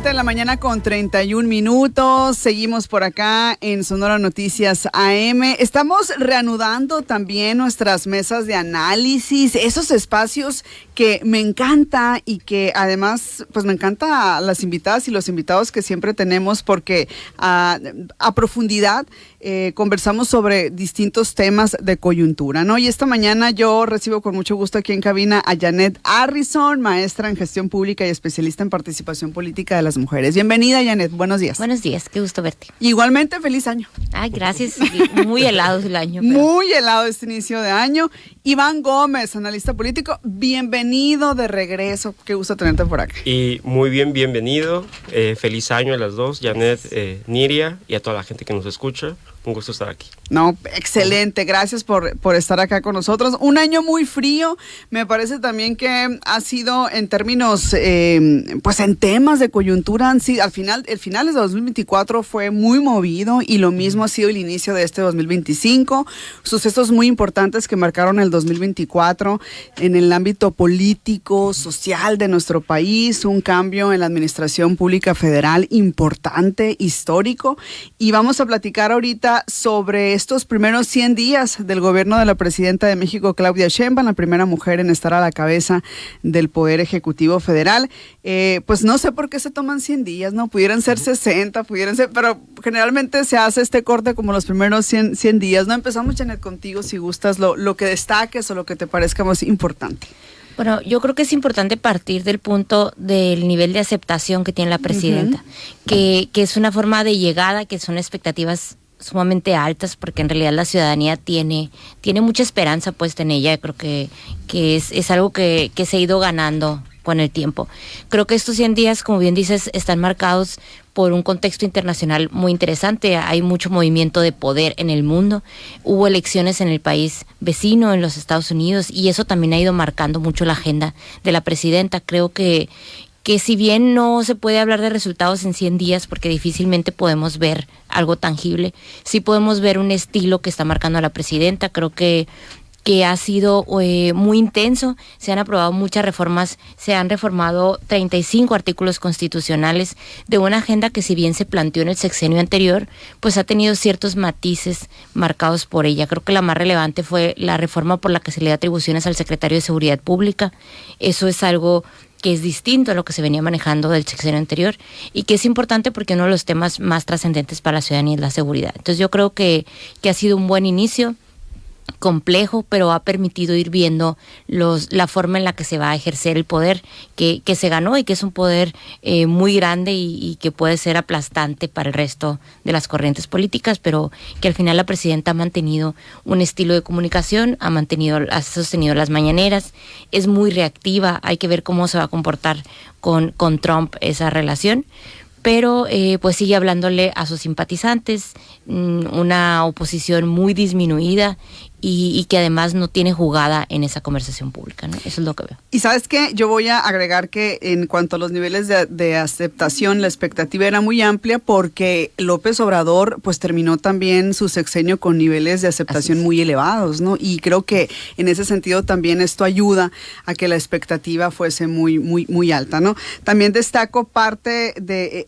De la mañana con 31 minutos, seguimos por acá en Sonora Noticias AM. Estamos reanudando también nuestras mesas de análisis, esos espacios que me encanta y que además pues me encanta las invitadas y los invitados que siempre tenemos porque a profundidad conversamos sobre distintos temas de coyuntura, ¿no? Y esta mañana yo recibo con mucho gusto aquí en cabina a Janet Harrison, maestra en gestión pública y especialista en participación política de las mujeres. Bienvenida, Janet, buenos días. Buenos días, qué gusto verte. Igualmente, feliz año. Ay, gracias, muy helado el año. Pero... Muy helado este inicio de año. Iván Gómez, analista político, bienvenido de regreso, qué gusto tenerte por acá. Y muy bien, bienvenido, feliz año a las dos, Janet, Niria y a toda la gente que nos escucha. Un gusto estar aquí. No, excelente, gracias por estar acá con nosotros. Un año muy frío, me parece también que ha sido en términos, pues en temas de coyuntura, el final de 2024 fue muy movido y lo mismo ha sido el inicio de este 2025. Sucesos muy importantes que marcaron el 2024 en el ámbito político, social de nuestro país, un cambio en la administración pública federal importante, histórico, y vamos a platicar ahorita sobre estos primeros 100 días del gobierno de la presidenta de México, Claudia Sheinbaum, la primera mujer en estar a la cabeza del Poder Ejecutivo Federal. Pues no sé por qué se toman 100 días, ¿no? Pudieran ser 60, pudieran ser, pero generalmente se hace este corte como los primeros 100 días, ¿no? Empezamos, Janet, contigo, si gustas, lo que destaques o lo que te parezca más importante. Bueno, yo creo que es importante partir del punto del nivel de aceptación que tiene la presidenta, que es una forma de llegada, que son expectativas sumamente altas, porque en realidad la ciudadanía tiene mucha esperanza puesta en ella. Creo que es algo que se ha ido ganando con el tiempo. Creo que estos 100 días, como bien dices, están marcados por un contexto internacional muy interesante. Hay mucho movimiento de poder en el mundo. Hubo elecciones en el país vecino, en los Estados Unidos, y eso también ha ido marcando mucho la agenda de la presidenta. Creo que si bien no se puede hablar de resultados en 100 días, porque difícilmente podemos ver algo tangible, sí podemos ver un estilo que está marcando a la presidenta. Creo que ha sido muy intenso. Se han aprobado muchas reformas, se han reformado 35 artículos constitucionales de una agenda que, si bien se planteó en el sexenio anterior, pues ha tenido ciertos matices marcados por ella. Creo que la más relevante fue la reforma por la que se le da atribuciones al secretario de Seguridad Pública. Eso es algo que es distinto a lo que se venía manejando del sexenio anterior y que es importante porque uno de los temas más trascendentes para la ciudadanía es la seguridad. Entonces yo creo que ha sido un buen inicio, complejo, pero ha permitido ir viendo la forma en la que se va a ejercer el poder que se ganó, y que es un poder muy grande y que puede ser aplastante para el resto de las corrientes políticas, pero que al final la presidenta ha mantenido un estilo de comunicación, ha sostenido las mañaneras, es muy reactiva. Hay que ver cómo se va a comportar con Trump esa relación, pero pues sigue hablándole a sus simpatizantes, una oposición muy disminuida y que además no tiene jugada en esa conversación pública, ¿no? Eso es lo que veo. Y ¿sabes qué? Yo voy a agregar que en cuanto a los niveles de aceptación, la expectativa era muy amplia porque López Obrador pues terminó también su sexenio con niveles de aceptación muy elevados, ¿no? Y creo que en ese sentido también esto ayuda a que la expectativa fuese muy alta, ¿no? También destaco parte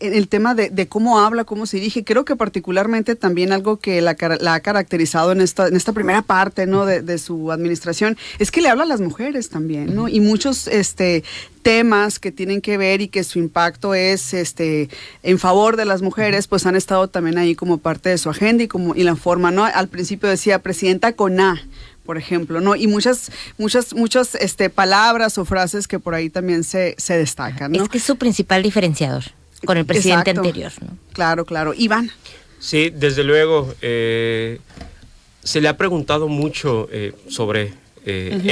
el tema de cómo habla, cómo se dirige. Creo que particularmente también algo que la ha caracterizado en esta primera parte, ¿no? de su administración, es que le habla a las mujeres también, ¿no? Y muchos temas que tienen que ver y que su impacto es en favor de las mujeres, pues han estado también ahí como parte de su agenda y la forma, ¿no? Al principio decía presidenta con A, por ejemplo, ¿no? Y muchas palabras o frases que por ahí también se destacan, ¿no? Es que es su principal diferenciador con el presidente anterior, ¿no? Claro. Iván. Sí, desde luego. Se le ha preguntado mucho sobre el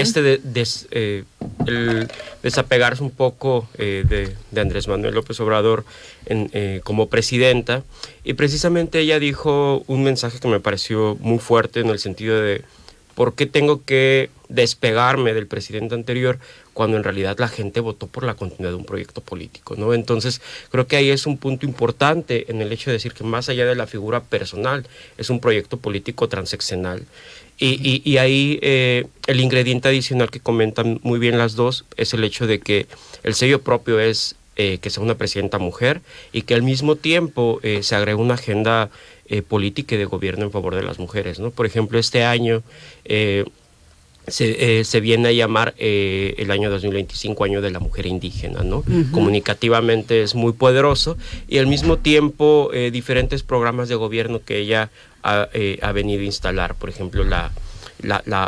desapegarse un poco de Andrés Manuel López Obrador como presidenta, y precisamente ella dijo un mensaje que me pareció muy fuerte, en el sentido de ¿por qué tengo que despegarme del presidente anterior cuando en realidad la gente votó por la continuidad de un proyecto político, ¿no? Entonces creo que ahí es un punto importante en el hecho de decir que más allá de la figura personal es un proyecto político transeccional. Y ahí el ingrediente adicional que comentan muy bien las dos es el hecho de que el sello propio es que sea una presidenta mujer y que al mismo tiempo se agregue una agenda política y de gobierno en favor de las mujeres, ¿no? Por ejemplo, este año se viene a llamar el año 2025 año de la mujer indígena, ¿no? Comunicativamente es muy poderoso y al mismo tiempo diferentes programas de gobierno que ella ha venido a instalar, por ejemplo la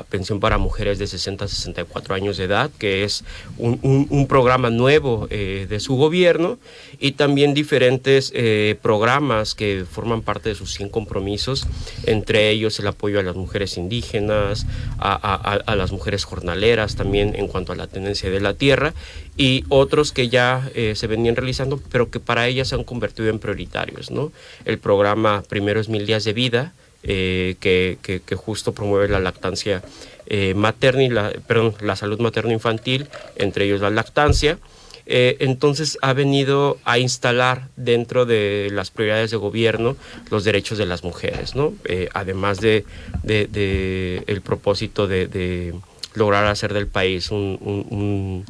pensión para mujeres de 60 a 64 años de edad, que es un programa nuevo de su gobierno, y también diferentes programas que forman parte de sus 100 compromisos, entre ellos el apoyo a las mujeres indígenas, a las mujeres jornaleras, también en cuanto a la tenencia de la tierra, y otros que ya se venían realizando, pero que para ellas se han convertido en prioritarios, ¿no? El programa Primero es 1000 días de vida, que justo promueve la lactancia materna y la salud materno-infantil, entre ellos la lactancia. Entonces ha venido a instalar dentro de las prioridades de gobierno los derechos de las mujeres, ¿no? Además de el propósito de lograr hacer del país un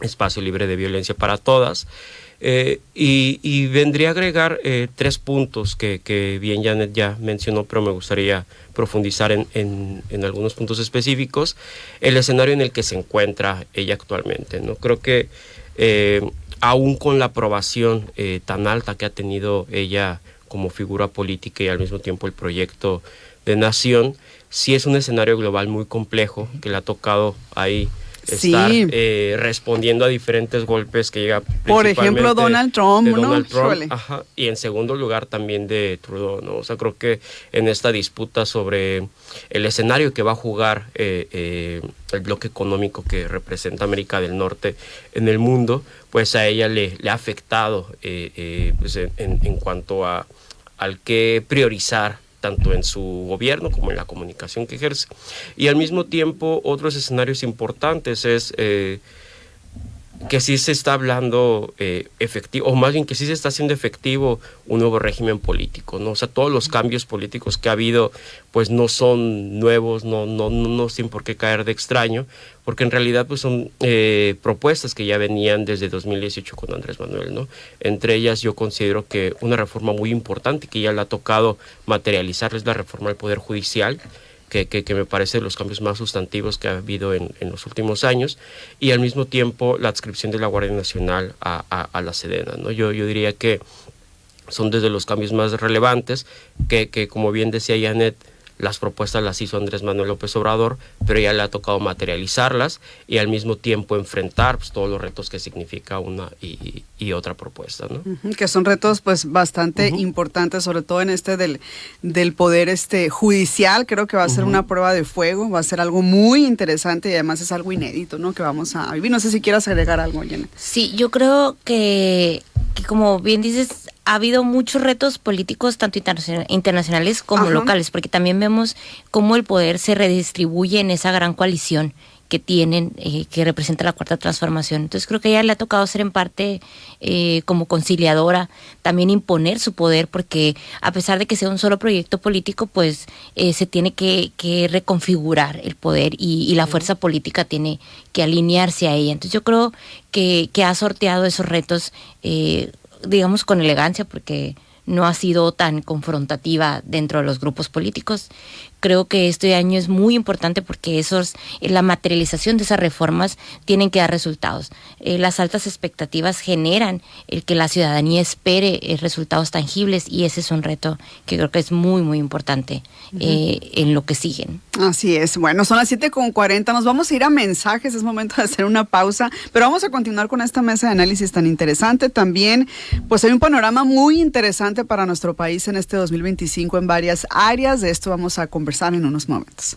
espacio libre de violencia para todas. Y vendría a agregar 3 puntos que bien Janet ya mencionó, pero me gustaría profundizar en algunos puntos específicos. El escenario en el que se encuentra ella actualmente, ¿no? Creo que aún con la aprobación tan alta que ha tenido ella como figura política y al mismo tiempo el proyecto de nación, sí es un escenario global muy complejo que le ha tocado ahí estar respondiendo a diferentes golpes que llega por ejemplo Donald Trump, ¿no? Ajá, y en segundo lugar también de Trudeau, ¿no? O sea, creo que en esta disputa sobre el escenario que va a jugar el bloque económico que representa América del Norte en el mundo, pues a ella le ha afectado pues en cuanto al que priorizar tanto en su gobierno como en la comunicación que ejerce. Y al mismo tiempo, otros escenarios importantes es que sí se está hablando efectivo, o más bien que sí se está haciendo efectivo un nuevo régimen político, ¿no? O sea, todos los cambios políticos que ha habido, pues no son nuevos, no sin por qué caer de extraño, porque en realidad pues son propuestas que ya venían desde 2018 con Andrés Manuel, ¿no? Entre ellas yo considero que una reforma muy importante que ya le ha tocado materializar es la reforma del Poder Judicial, que me parece de los cambios más sustantivos que ha habido en los últimos años, y al mismo tiempo la adscripción de la Guardia Nacional a la Sedena, ¿no? Yo diría que son desde los cambios más relevantes, que como bien decía Janet, las propuestas las hizo Andrés Manuel López Obrador, pero ya le ha tocado materializarlas y al mismo tiempo enfrentar pues, todos los retos que significa una y otra propuesta, ¿no? Que son retos pues bastante importantes, sobre todo en del poder judicial. Creo que va a ser una prueba de fuego, va a ser algo muy interesante y además es algo inédito, ¿no? Que vamos a vivir. No sé si quieras agregar algo, Janet. Sí, yo creo que como bien dices, ha habido muchos retos políticos, tanto internacionales como locales, porque también vemos cómo el poder se redistribuye en esa gran coalición que tienen, que representa la Cuarta Transformación. Entonces creo que a ella le ha tocado ser en parte como conciliadora, también imponer su poder, porque a pesar de que sea un solo proyecto político, pues se tiene que reconfigurar el poder y la fuerza política tiene que alinearse a ella. Entonces yo creo que ha sorteado esos retos, digamos con elegancia, porque no ha sido tan confrontativa dentro de los grupos políticos. Creo que este año es muy importante porque la materialización de esas reformas tienen que dar resultados. Las altas expectativas generan el que la ciudadanía espere resultados tangibles y ese es un reto que creo que es muy, muy importante en lo que siguen. Así es. Bueno, son las 7:40. Nos vamos a ir a mensajes. Es momento de hacer una pausa, pero vamos a continuar con esta mesa de análisis tan interesante. También, pues hay un panorama muy interesante para nuestro país en este 2025 en varias áreas. De esto vamos a conversar en unos momentos.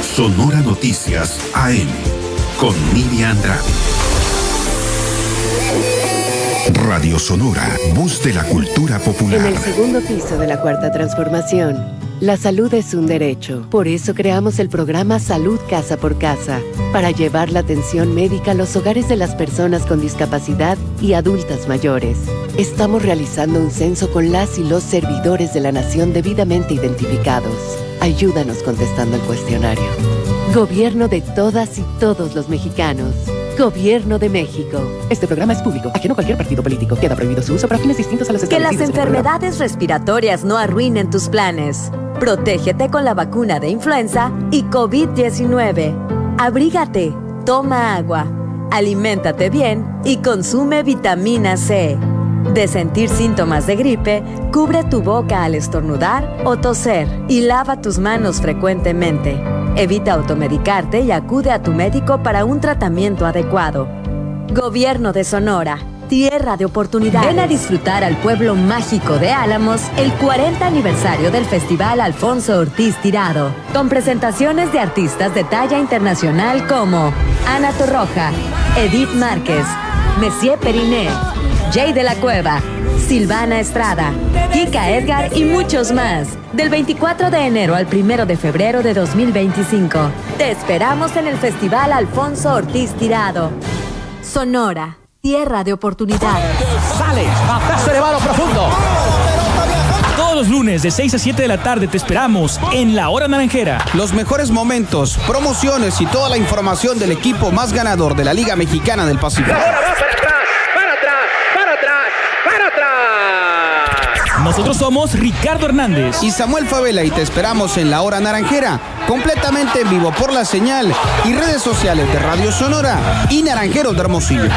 Sonora Noticias AM con Nidia Andrade. Radio Sonora, voz de la cultura popular. En el segundo piso de la Cuarta Transformación, la salud es un derecho. Por eso creamos el programa Salud Casa por Casa, para llevar la atención médica a los hogares de las personas con discapacidad y adultas mayores. Estamos realizando un censo con las y los servidores de la nación debidamente identificados. Ayúdanos contestando el cuestionario. Gobierno de todas y todos los mexicanos. Gobierno de México. Este programa es público, ajeno a cualquier partido político. Queda prohibido su uso para fines distintos a los Que establecidos las en el programa. enfermedades respiratorias no arruinen tus planes. Protégete con la vacuna de influenza y COVID-19. Abrígate, toma agua, aliméntate bien y consume vitamina C. De sentir síntomas de gripe, cubre tu boca al estornudar o toser y lava tus manos frecuentemente. Evita automedicarte y acude a tu médico para un tratamiento adecuado. Gobierno de Sonora, tierra de oportunidades. Ven a disfrutar al pueblo mágico de Álamos el 40 aniversario del Festival Alfonso Ortiz Tirado, con presentaciones de artistas de talla internacional como Ana Torroja, Edith Márquez, Messier Periné, Jay de la Cueva, Silvana Estrada, Kika Edgar y muchos más. Del 24 de enero al 1 de febrero de 2025. Te esperamos en el Festival Alfonso Ortiz Tirado. Sonora, tierra de oportunidades. Sale, batazo elevado profundo. Todos los lunes de 6 a 7 de la tarde te esperamos en La Hora Naranjera. Los mejores momentos, promociones y toda la información del equipo más ganador de la Liga Mexicana del Pacífico. La bola va para atrás. Nosotros somos Ricardo Hernández y Samuel Favela y te esperamos en La Hora Naranjera, completamente en vivo por la señal y redes sociales de Radio Sonora y Naranjeros de Hermosillo.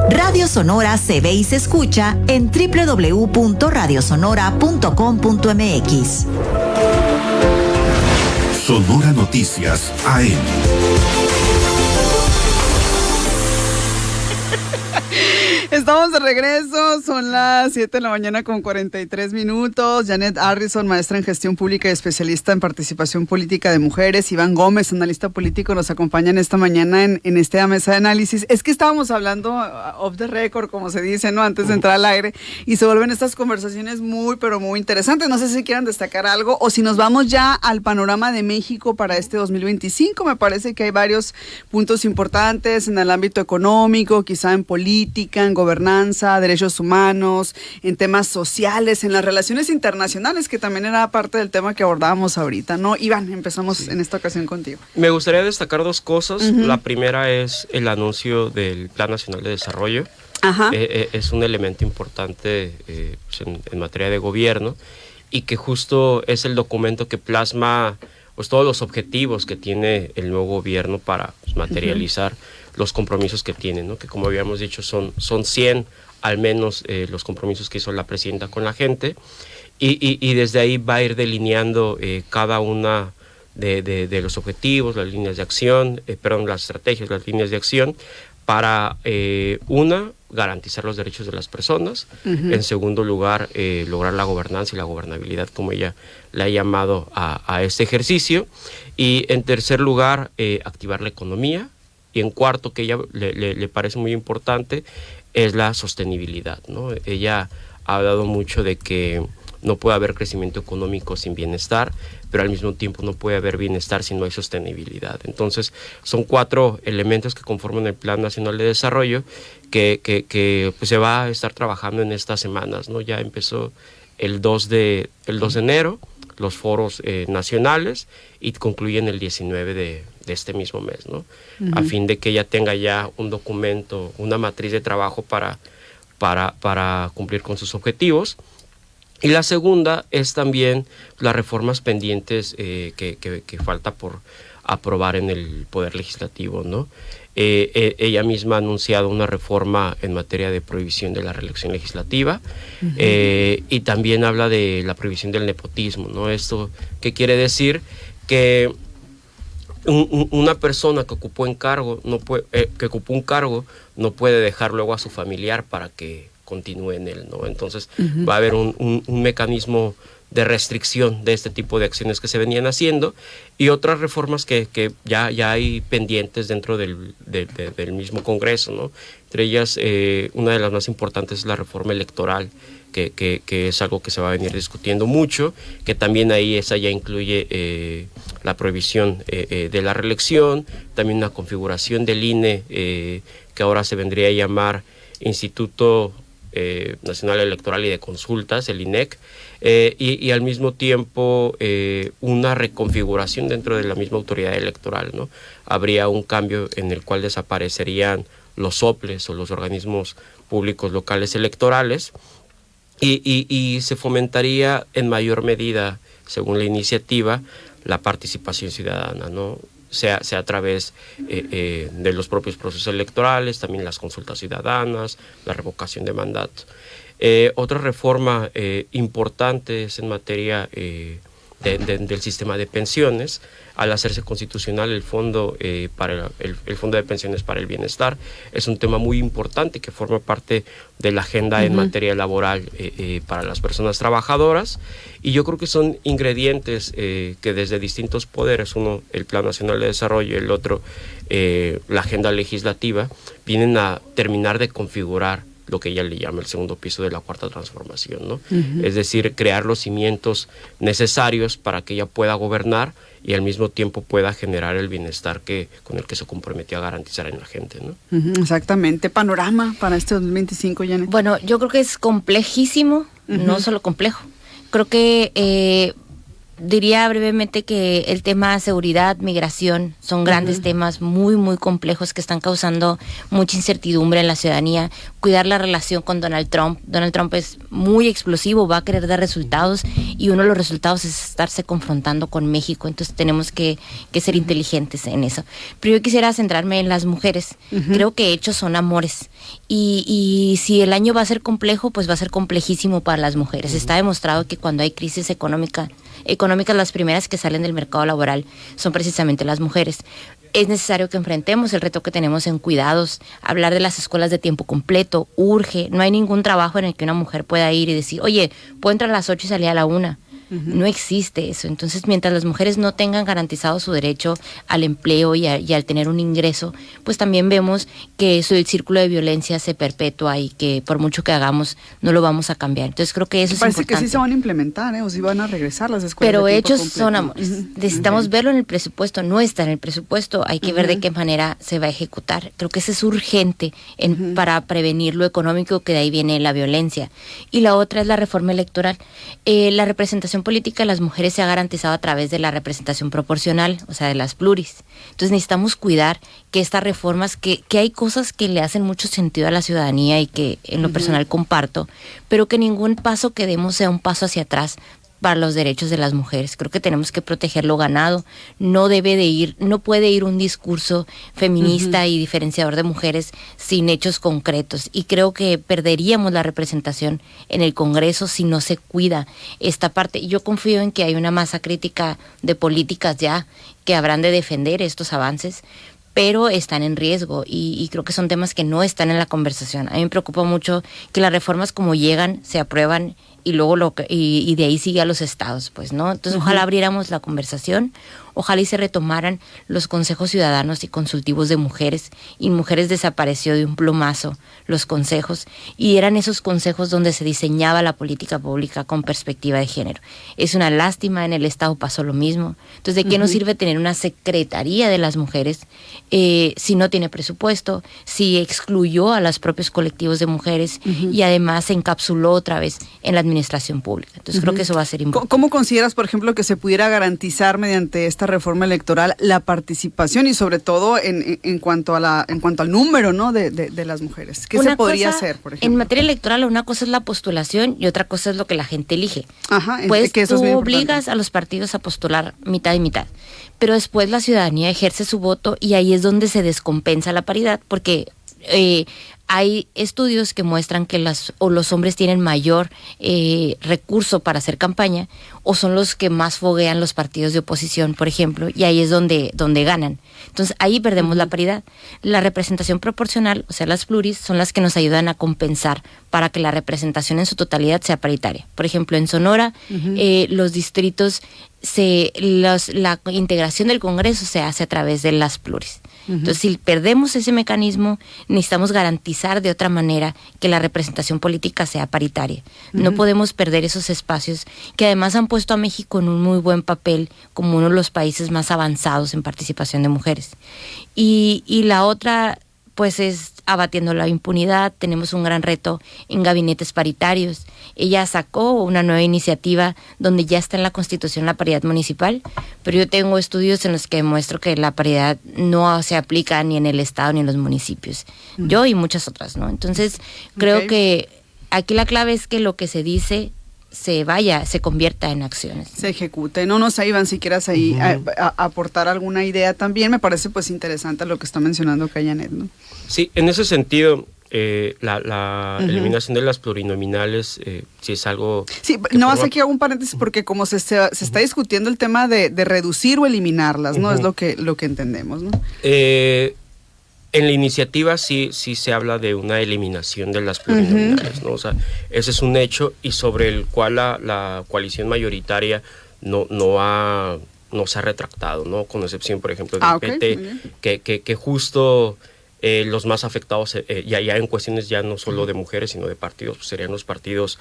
Radio Sonora se ve y se escucha en www.radiosonora.com.mx. Sonora Noticias AM. Estamos de regreso, son las 7 de la mañana con 43 minutos. Janet Harrison, maestra en gestión pública y especialista en participación política de mujeres. Iván Gómez, analista político, nos acompañan esta mañana en esta mesa de análisis. Es que estábamos hablando off the record, como se dice, ¿no? Antes de entrar al aire, y se vuelven estas conversaciones muy, pero muy interesantes. No sé si quieran destacar algo o si nos vamos ya al panorama de México para este 2025. Me parece que hay varios puntos importantes en el ámbito económico, quizá en política, en gobernanza, derechos humanos, en temas sociales, en las relaciones internacionales, que también era parte del tema que abordábamos ahorita, ¿no? Iván, empezamos en esta ocasión contigo. Me gustaría destacar dos cosas. La primera es el anuncio del Plan Nacional de Desarrollo. Es un elemento importante pues en materia de gobierno, y que justo es el documento que plasma pues todos los objetivos que tiene el nuevo gobierno para pues, materializar los compromisos que tienen, ¿no? Que como habíamos dicho son 100 al menos los compromisos que hizo la presidenta con la gente, y desde ahí va a ir delineando cada una de los objetivos, las líneas de acción, las estrategias, las líneas de acción para garantizar los derechos de las personas, en segundo lugar lograr la gobernanza y la gobernabilidad, como ella le ha llamado a este ejercicio, y en tercer lugar activar la economía, y en cuarto, que ella le parece muy importante, es la sostenibilidad, ¿no? Ella ha hablado mucho de que no puede haber crecimiento económico sin bienestar, pero al mismo tiempo no puede haber bienestar si no hay sostenibilidad. Entonces, son 4 elementos que conforman el Plan Nacional de Desarrollo que pues, se va a estar trabajando en estas semanas, ¿no? Ya empezó el 2 de enero, los foros nacionales, y concluyen el 19 de este mismo mes, ¿no? A fin de que ella tenga ya un documento, una matriz de trabajo para cumplir con sus objetivos. Y la segunda es también las reformas pendientes que falta por aprobar en el Poder Legislativo, ¿no? Ella misma ha anunciado una reforma en materia de prohibición de la reelección legislativa, y también habla de la prohibición del nepotismo, ¿no? Esto, ¿qué quiere decir? Que una persona que ocupó un cargo no puede dejar luego a su familiar para que continúe en él, ¿no? Entonces va a haber un mecanismo de restricción de este tipo de acciones que se venían haciendo, y otras reformas que ya hay pendientes dentro del mismo Congreso, ¿no? Entre ellas, una de las más importantes es la reforma electoral, que es algo que se va a venir discutiendo mucho, que también ahí esa ya incluye la prohibición de la reelección, también una configuración del INE que ahora se vendría a llamar Instituto Nacional Electoral y de Consultas, el INEC, y al mismo tiempo una reconfiguración dentro de la misma autoridad electoral, ¿no? Habría un cambio en el cual desaparecerían los OPLES o los organismos públicos locales electorales y se fomentaría en mayor medida, según la iniciativa, la participación ciudadana, ¿no? Sea a través de los propios procesos electorales, también las consultas ciudadanas, la revocación de mandato. Otra reforma importante es en materia del sistema de pensiones, al hacerse constitucional el fondo el fondo de pensiones para el bienestar. Es un tema muy importante que forma parte de la agenda en materia laboral para las personas trabajadoras, y yo creo que son ingredientes que desde distintos poderes, uno el Plan Nacional de Desarrollo y el otro la agenda legislativa, vienen a terminar de configurar lo que ella le llama el segundo piso de la cuarta transformación, ¿no? Es decir, crear los cimientos necesarios para que ella pueda gobernar y al mismo tiempo pueda generar el bienestar con el que se comprometió a garantizar en la gente, ¿no? Exactamente. Panorama para este 2025, Janet. Bueno, yo creo que es complejísimo, no solo complejo. Creo que diría brevemente que el tema seguridad, migración, son grandes temas muy, muy complejos que están causando mucha incertidumbre en la ciudadanía. Cuidar la relación con Donald Trump. Donald Trump es muy explosivo, va a querer dar resultados, y uno de los resultados es estarse confrontando con México. Entonces tenemos que ser inteligentes en eso. Pero yo quisiera centrarme en las mujeres. Creo que hechos son amores. Y si el año va a ser complejo, pues va a ser complejísimo para las mujeres. Está demostrado que cuando hay crisis económicas, las primeras que salen del mercado laboral son precisamente las mujeres. Es necesario que enfrentemos el reto que tenemos en cuidados, hablar de las escuelas de tiempo completo, urge. No hay ningún trabajo en el que una mujer pueda ir y decir, oye, puedo entrar a las 8 y salir a la 1. No existe eso. Entonces, mientras las mujeres no tengan garantizado su derecho al empleo y al tener un ingreso, pues también vemos que el círculo de violencia se perpetúa y que por mucho que hagamos no lo vamos a cambiar. Entonces creo que eso es importante. Parece que sí se van a implementar, o sí van a regresar las escuelas. Pero de tiempo hechos completo. son amores. Necesitamos verlo en el presupuesto. No está en el presupuesto. Hay que ver de qué manera se va a ejecutar. Creo que eso es urgente para prevenir lo económico, que de ahí viene la violencia. Y la otra es la reforma electoral. La representación política de las mujeres se ha garantizado a través de la representación proporcional, o sea, de las pluris. Entonces necesitamos cuidar que estas reformas, que hay cosas que le hacen mucho sentido a la ciudadanía y que en lo personal comparto, pero que ningún paso que demos sea un paso hacia atrás para los derechos de las mujeres. Creo que tenemos que proteger lo ganado. No puede ir un discurso feminista y diferenciador de mujeres sin hechos concretos. Y creo que perderíamos la representación en el Congreso si no se cuida esta parte. Y yo confío en que hay una masa crítica de políticas ya que habrán de defender estos avances, pero están en riesgo y creo que son temas que no están en la conversación. A mí me preocupa mucho que las reformas como llegan, se aprueban y luego y de ahí sigue a los estados, pues, ¿no? Entonces ojalá abriéramos la conversación, ojalá y se retomaran los consejos ciudadanos y consultivos de mujeres, y mujeres desapareció de un plumazo los consejos, y eran esos consejos donde se diseñaba la política pública con perspectiva de género. Es una lástima, en el estado pasó lo mismo. Entonces, ¿de qué nos sirve tener una secretaría de las mujeres si no tiene presupuesto, si excluyó a los propios colectivos de mujeres y además se encapsuló otra vez en la administración pública? Entonces creo que eso va a ser importante. ¿Cómo consideras, por ejemplo, que se pudiera garantizar mediante esta reforma electoral la participación y sobre todo en cuanto al número, ¿no, de las mujeres? ¿Qué se podría hacer, por ejemplo? En materia electoral, una cosa es la postulación y otra cosa es lo que la gente elige. Pues que eso tú es obligas a los partidos a postular mitad y mitad, pero después la ciudadanía ejerce su voto y ahí es donde se descompensa la paridad, porque hay estudios que muestran que los hombres tienen mayor recurso para hacer campaña, o son los que más foguean los partidos de oposición, por ejemplo, y ahí es donde ganan. Entonces ahí perdemos la paridad. La representación proporcional, o sea, las pluris, son las que nos ayudan a compensar para que la representación en su totalidad sea paritaria. Por ejemplo, en Sonora, los distritos, la integración del Congreso se hace a través de las pluris. Entonces, si perdemos ese mecanismo, necesitamos garantizar de otra manera que la representación política sea paritaria. No podemos perder esos espacios que además han puesto a México en un muy buen papel como uno de los países más avanzados en participación de mujeres. Y la otra, pues, es abatiendo la impunidad, tenemos un gran reto en gabinetes paritarios. Ella sacó una nueva iniciativa donde ya está en la Constitución la paridad municipal, pero yo tengo estudios en los que demuestro que la paridad no se aplica ni en el Estado ni en los municipios. Yo y muchas otras, ¿no? Entonces, creo que aquí la clave es que lo que se dice se convierta en acciones. Se ejecute. No sé, Iván, si quieras ahí aportar alguna idea también. Me parece pues interesante lo que está mencionando Janet, ¿no? Sí, en ese sentido, la eliminación de las plurinominales sí es algo... Sí, no más aquí hago un paréntesis porque como se está discutiendo el tema de reducir o eliminarlas, ¿no? Es lo que entendemos, ¿no? En la iniciativa sí se habla de una eliminación de las plurinominales, ¿no? O sea, ese es un hecho y sobre el cual la coalición mayoritaria no se ha retractado, ¿no? Con excepción, por ejemplo, del PT, que justo los más afectados ya en cuestiones ya no solo de mujeres, sino de partidos, pues serían los partidos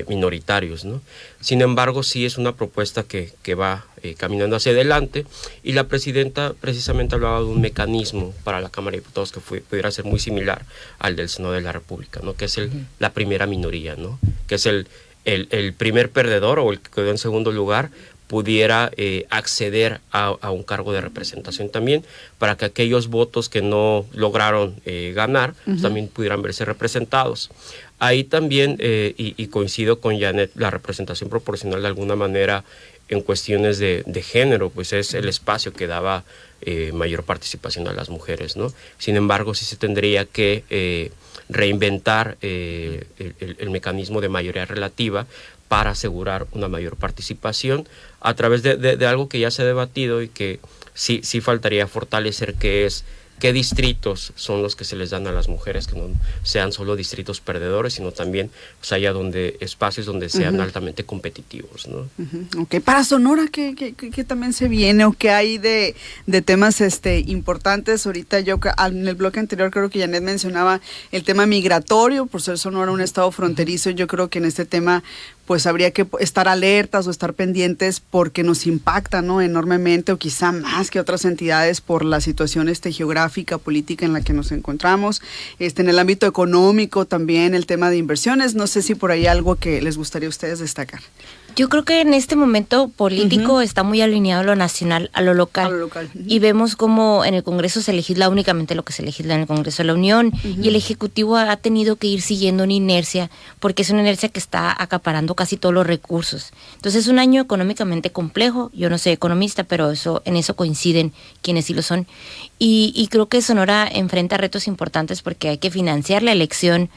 minoritarios, ¿no? Sin embargo, sí es una propuesta que va caminando hacia adelante, y la presidenta precisamente hablaba de un mecanismo para la Cámara de Diputados que pudiera ser muy similar al del Senado de la República, ¿no? Que es la primera minoría, ¿no? Que es el primer perdedor o el que quedó en segundo lugar pudiera acceder a un cargo de representación también, para que aquellos votos que no lograron ganar pues también pudieran verse representados. Ahí también, y coincido con Janet, la representación proporcional de alguna manera en cuestiones de género, pues es el espacio que daba mayor participación a las mujeres, ¿no? Sin embargo, sí se tendría que reinventar el mecanismo de mayoría relativa para asegurar una mayor participación a través de algo que ya se ha debatido y que sí faltaría fortalecer, que es qué distritos son los que se les dan a las mujeres, que no sean solo distritos perdedores, sino también pues, haya espacios donde sean altamente competitivos, ¿no? Ok, para Sonora, ¿qué también se viene o qué hay de temas importantes? Ahorita yo en el bloque anterior creo que Janet mencionaba el tema migratorio, por ser Sonora un estado fronterizo. Yo creo que en este tema pues habría que estar alertas o estar pendientes porque nos impacta, ¿no? Enormemente, o quizá más que otras entidades, por la situación geográfica, política en la que nos encontramos. En el ámbito económico también el tema de inversiones. No sé si por ahí algo que les gustaría a ustedes destacar. Yo creo que en este momento político está muy alineado lo nacional a lo local. Y vemos cómo en el Congreso se legisla únicamente lo que se legisla en el Congreso de la Unión, y el Ejecutivo ha tenido que ir siguiendo una inercia, porque es una inercia que está acaparando casi todos los recursos. Entonces es un año económicamente complejo. Yo no soy economista, pero en eso coinciden quienes sí lo son. Y creo que Sonora enfrenta retos importantes porque hay que financiar la elección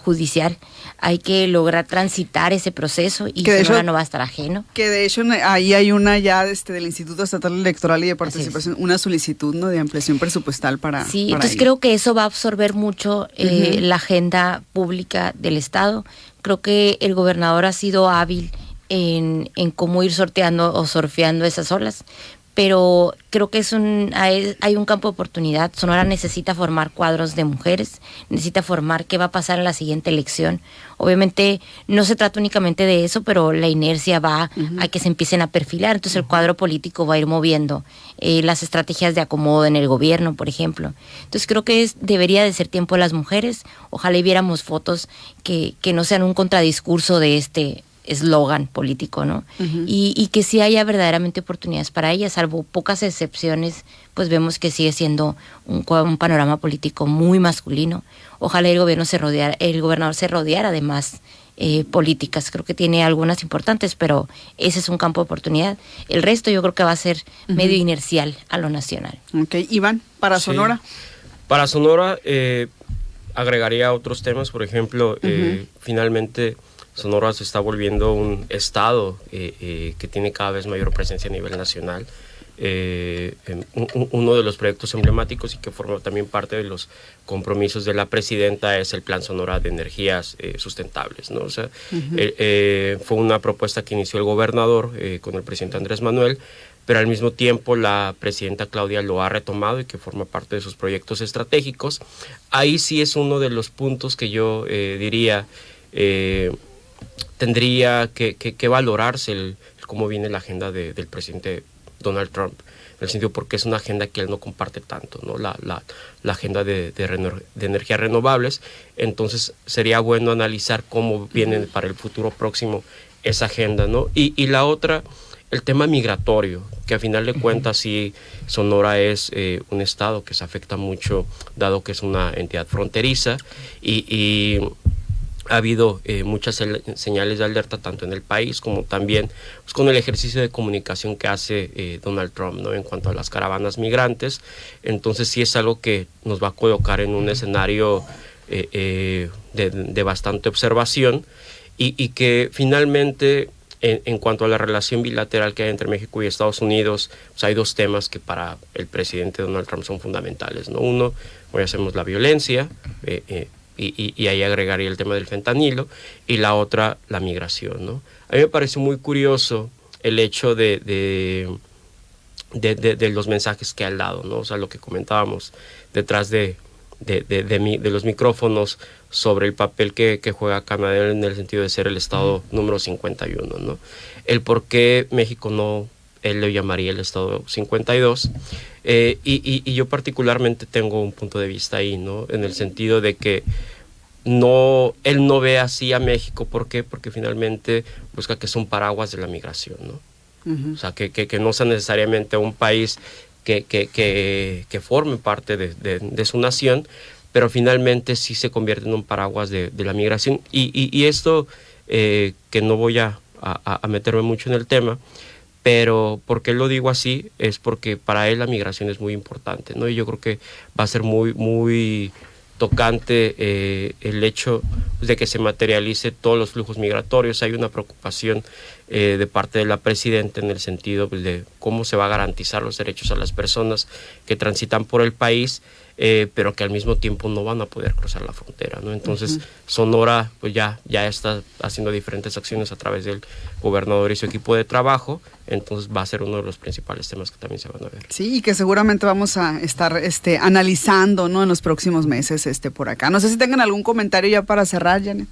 judicial, hay que lograr transitar ese proceso, y Sonora no va a estar ajeno. Que de hecho ahí hay una ya del Instituto Estatal Electoral y de Participación, una solicitud, ¿no?, de ampliación presupuestal para... Sí, entonces creo que eso va a absorber mucho la agenda pública del Estado. Creo que el gobernador ha sido hábil en cómo ir sorteando o surfeando esas olas, pero creo que hay un campo de oportunidad. Sonora necesita formar cuadros de mujeres, necesita formar qué va a pasar en la siguiente elección. Obviamente no se trata únicamente de eso, pero la inercia va a que se empiecen a perfilar, entonces el cuadro político va a ir moviendo las estrategias de acomodo en el gobierno, por ejemplo. Entonces creo que debería de ser tiempo de las mujeres. Ojalá y viéramos fotos que no sean un contradiscurso de este eslogan político, ¿no? Y que sí haya verdaderamente oportunidades para ellas, salvo pocas excepciones, pues vemos que sigue siendo un panorama político muy masculino. Ojalá el gobernador se rodeara de más políticas. Creo que tiene algunas importantes, pero ese es un campo de oportunidad. El resto yo creo que va a ser medio inercial a lo nacional. Ok, Iván, para Sonora. Para Sonora agregaría otros temas, por ejemplo, finalmente Sonora se está volviendo un estado que tiene cada vez mayor presencia a nivel nacional. Uno de los proyectos emblemáticos y que forma también parte de los compromisos de la presidenta es el Plan Sonora de Energías Sustentables, ¿no? O sea, fue una propuesta que inició el gobernador con el presidente Andrés Manuel, pero al mismo tiempo la presidenta Claudia lo ha retomado y que forma parte de sus proyectos estratégicos. Ahí sí es uno de los puntos que yo diría tendría que valorarse cómo viene la agenda del presidente Donald Trump. el sentido porque es una agenda que él no comparte tanto, ¿no? La agenda de energías renovables. Entonces sería bueno analizar cómo viene para el futuro próximo esa agenda, ¿no? Y la otra, el tema migratorio, que a final de cuentas sí, Sonora es un estado que se afecta mucho, dado que es una entidad fronteriza, y ha habido muchas señales de alerta tanto en el país como también pues, con el ejercicio de comunicación que hace Donald Trump, ¿no? En cuanto a las caravanas migrantes. Entonces sí es algo que nos va a colocar en un escenario de bastante observación y que finalmente en cuanto a la relación bilateral que hay entre México y Estados Unidos, pues hay dos temas que para el presidente Donald Trump son fundamentales, ¿no? Uno, hoy hacemos la violencia, y ahí agregaría el tema del fentanilo, y la otra, la migración, ¿no? A mí me parece muy curioso el hecho de los mensajes que ha dado, ¿no? O sea, lo que comentábamos detrás de los micrófonos sobre el papel que juega Canadá en el sentido de ser el estado número 51, ¿no? El por qué México no, él lo llamaría el estado 52, y yo particularmente tengo un punto de vista ahí, ¿no? En el sentido de que él no ve así a México. ¿Por qué? Porque finalmente busca que es un paraguas de la migración, ¿no? O sea, que no sea necesariamente un país que forme parte de su nación, pero finalmente sí se convierte en un paraguas de la migración. Y esto, que no voy a meterme mucho en el tema, pero ¿por qué lo digo así? Es porque para él la migración es muy importante, ¿no? Y yo creo que va a ser muy, muy tocante el hecho de que se materialice todos los flujos migratorios. Hay una preocupación de parte de la presidenta en el sentido de cómo se va a garantizar los derechos a las personas que transitan por el país, pero que al mismo tiempo no van a poder cruzar la frontera, ¿no? Entonces, Sonora pues ya está haciendo diferentes acciones a través del gobernador y su equipo de trabajo. Entonces va a ser uno de los principales temas que también se van a ver. Sí, y que seguramente vamos a estar analizando, ¿no? En los próximos meses por acá. No sé si tengan algún comentario ya para cerrar, Janet.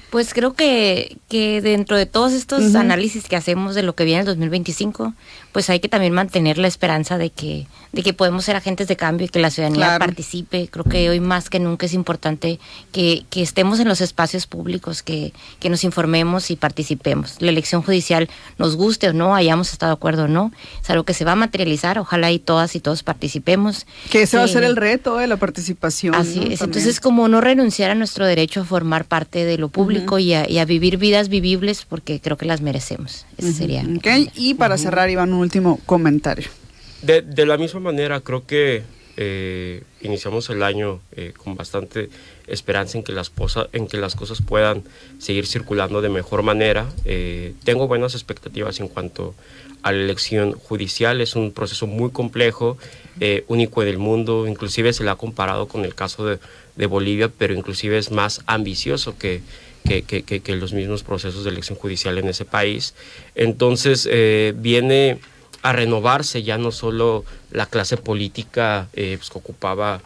Pues creo que dentro de todos estos análisis que hacemos de lo que viene el 2025, pues hay que también mantener la esperanza de que podemos ser agentes de cambio y que la ciudadanía participe. Creo que hoy más que nunca es importante que estemos en los espacios públicos, que nos informemos y participemos. La elección judicial, nos guste o no, hayamos estado de acuerdo o no, es algo que se va a materializar. Ojalá y todas y todos participemos. Que ese va a ser el reto de la participación. Así, ¿no? Es. También. Entonces, como no renunciar a nuestro derecho a formar parte de lo público y a vivir vidas vivibles, porque creo que las merecemos. Ese sería. Okay. Y para cerrar, Iván, un último comentario. De la misma manera, creo que iniciamos el año con bastante esperanza en que las cosas puedan seguir circulando de mejor manera. Tengo buenas expectativas en cuanto a la elección judicial. Es un proceso muy complejo, único en el mundo. Inclusive se le ha comparado con el caso de Bolivia, pero inclusive es más ambicioso que los mismos procesos de elección judicial en ese país. Entonces viene a renovarse ya no solo la clase política pues, que ocupaba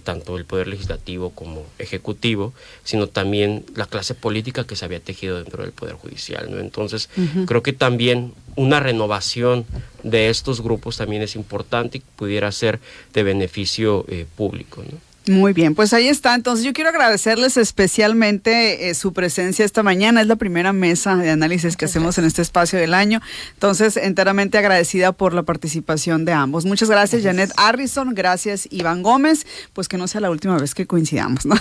tanto el poder legislativo como ejecutivo, sino también la clase política que se había tejido dentro del poder judicial, ¿no? Entonces creo que también una renovación de estos grupos también es importante y pudiera ser de beneficio público, ¿no? Muy bien, pues ahí está. Entonces yo quiero agradecerles especialmente su presencia esta mañana. Es la primera mesa de análisis que hacemos en este espacio del año. Entonces, enteramente agradecida por la participación de ambos. Muchas gracias, Janet Harrison. Gracias, Iván Gómez. Pues que no sea la última vez que coincidamos, ¿no?